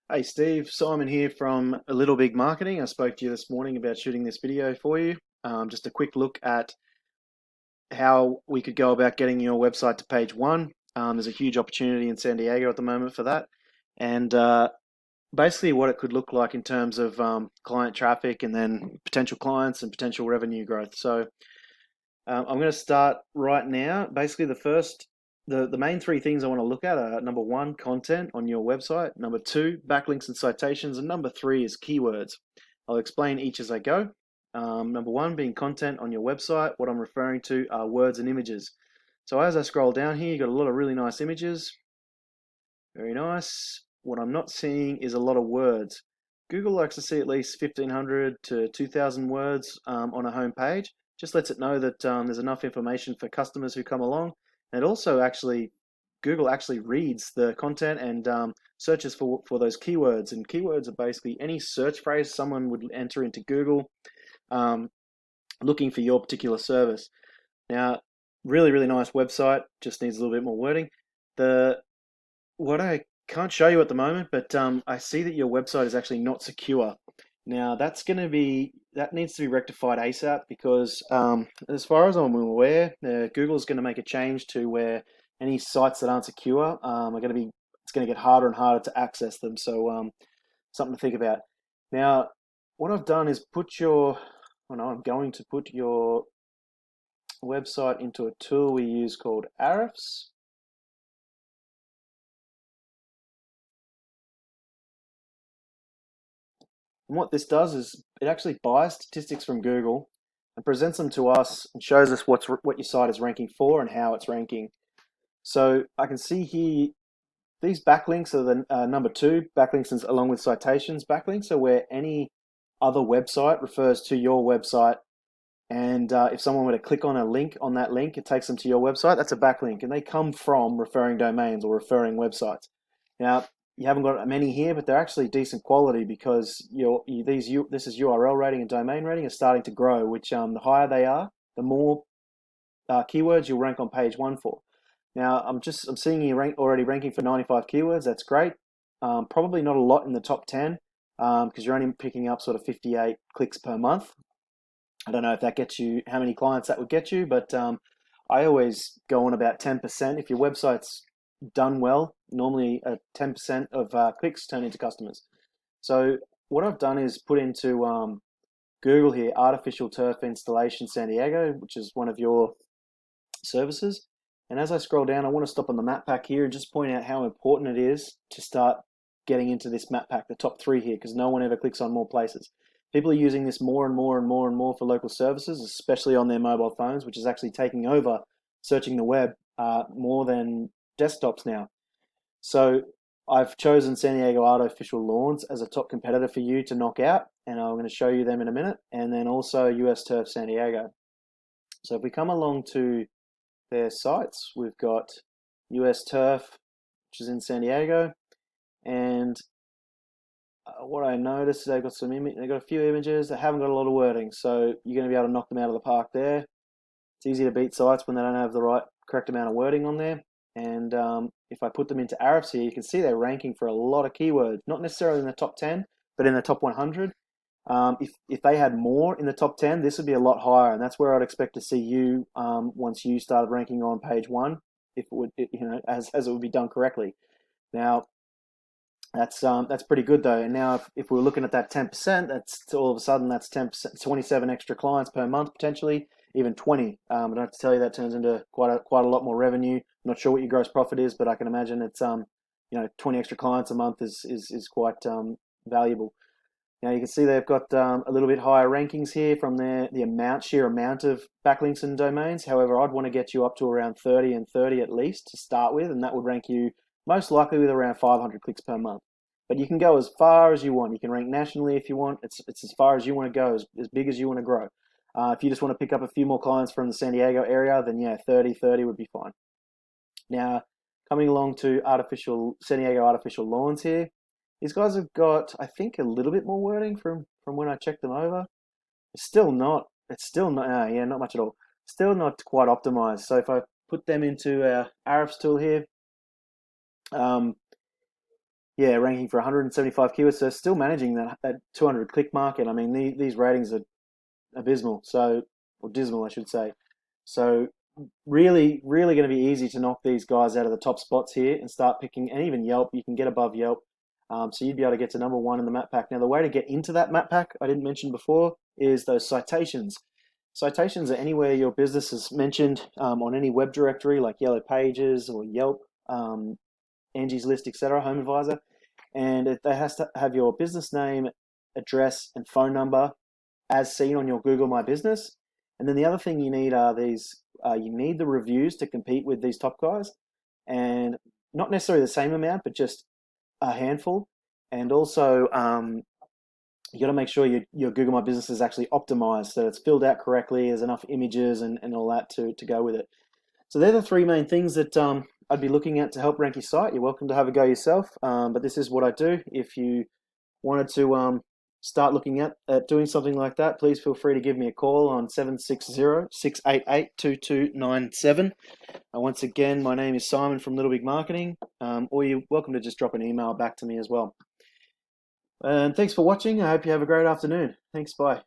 Hey Steve, Simon here from A Little Big Marketing. I spoke to you this morning about shooting this video for you. Just a quick look at how we could go about getting your website to page one. There's a huge opportunity in San Diego at the moment for that. And basically what it could look like in terms of client traffic and then potential clients and potential revenue growth. So I'm going to start right now. Basically, the main three things I want to look at are number one, content on your website. Number two, backlinks and citations. And number three is keywords. I'll explain each as I go. Number one being content on your website. What I'm referring to are words and images. So as I scroll down here, you've got a lot of really nice images. Very nice. What I'm not seeing is a lot of words. Google likes to see at least 1,500 to 2,000 words on a home page. Just lets it know that there's enough information for customers who come along. And also, actually, Google actually reads the content and searches for those keywords. And keywords are basically any search phrase someone would enter into Google um, looking for your particular service. Now, really, really nice website. Just needs a little bit more wording. The what I can't show you at the moment, but I see that your website is actually not secure. Now that needs to be rectified ASAP because as far as I'm aware, Google's going to make a change to where any sites that aren't secure are going to be it's going to get harder and harder to access them. So something to think about. Now, what I've done is I'm going to put your website into a tool we use called Ahrefs. And what this does is it actually buys statistics from Google and presents them to us and shows us what your site is ranking for and how it's ranking. So I can see here these backlinks are the number two, backlinks along with citations. Backlinks are where any other website refers to your website. And if someone were to click on a link on that link, it takes them to your website. That's a backlink, and they come from referring domains or referring websites. Now, you haven't got many here, but they're actually decent quality because this is URL rating and domain rating is starting to grow. Which the higher they are, the more keywords you'll rank on page one for. Now, I'm seeing you already ranking for 95 keywords. That's great. Probably not a lot in the top 10 because you're only picking up sort of 58 clicks per month. I don't know if that gets you how many clients that would get you, but I always go on about 10%. If your website's done well, normally 10% of clicks turn into customers. So what I've done is put into Google here, artificial turf installation San Diego, which is one of your services. And as I scroll down, I want to stop on the map pack here and just point out how important it is to start getting into this map pack, the top three here, because no one ever clicks on more places. People are using this more and more and more and more for local services, especially on their mobile phones, which is actually taking over searching the web more than desktops now. So I've chosen San Diego Artificial Lawns as a top competitor for you to knock out, and I'm going to show you them in a minute, and then also US Turf San Diego. So if we come along to their sites, we've got US Turf, which is in San Diego, and what I noticed is they've got a few images that haven't got a lot of wording, so you're going to be able to knock them out of the park there. It's easy to beat sites when they don't have the correct amount of wording on there. And if I put them into Ahrefs here, you can see they're ranking for a lot of keywords, not necessarily in the top 10, but in the top 100. If they had more in the top 10, this would be a lot higher, and that's where I'd expect to see you once you started ranking on page one, if it would, as it would be done correctly. Now, that's pretty good though. And now if we're looking at that 10%, that's all of a sudden that's 10%, 27 extra clients per month potentially, even 20. I don't have to tell you that turns into quite a lot more revenue. I'm not sure what your gross profit is, but I can imagine it's 20 extra clients a month is quite valuable. Now you can see they've got a little bit higher rankings here from the sheer amount of backlinks and domains. However, I'd want to get you up to around 30 and 30 at least to start with, and that would rank you most likely with around 500 clicks per month. But you can go as far as you want. You can rank nationally if you want. It's as far as you want to go, as big as you want to grow. If you just want to pick up a few more clients from the San Diego area, then yeah, 30 would be fine. Now, coming along to San Diego Artificial Lawns here. These guys have got, I think, a little bit more wording from when I checked them over. It's still not, not much at all. Still not quite optimized. So if I put them into our Ahrefs tool here, yeah, ranking for 175 keywords. So still managing that 200 click market. I mean, these ratings are abysmal. So, or dismal, I should say. So really, really going to be easy to knock these guys out of the top spots here and start picking, and even Yelp, you can get above Yelp. So you'd be able to get to #1 in the map pack. Now, the way to get into that map pack, I didn't mention before, is those citations. Citations are anywhere your business is mentioned on any web directory like Yellow Pages or Yelp, Angie's List, etc., Home Advisor. And it has to have your business name, address, and phone number as seen on your Google My Business. And then the other thing you need are you need the reviews to compete with these top guys, and not necessarily the same amount, but just a handful. And also, you got to make sure your Google My Business is actually optimized, so it's filled out correctly, there's enough images and all that to go with it. So they're the three main things that I'd be looking at to help rank your site. You're welcome to have a go yourself, but this is what I do. If you wanted to start looking at doing something like that, please feel free to give me a call on 760-688-2297. Once again, my name is Simon from Little Big Marketing, or you're welcome to just drop an email back to me as well. And thanks for watching. I hope you have a great afternoon. Thanks, bye.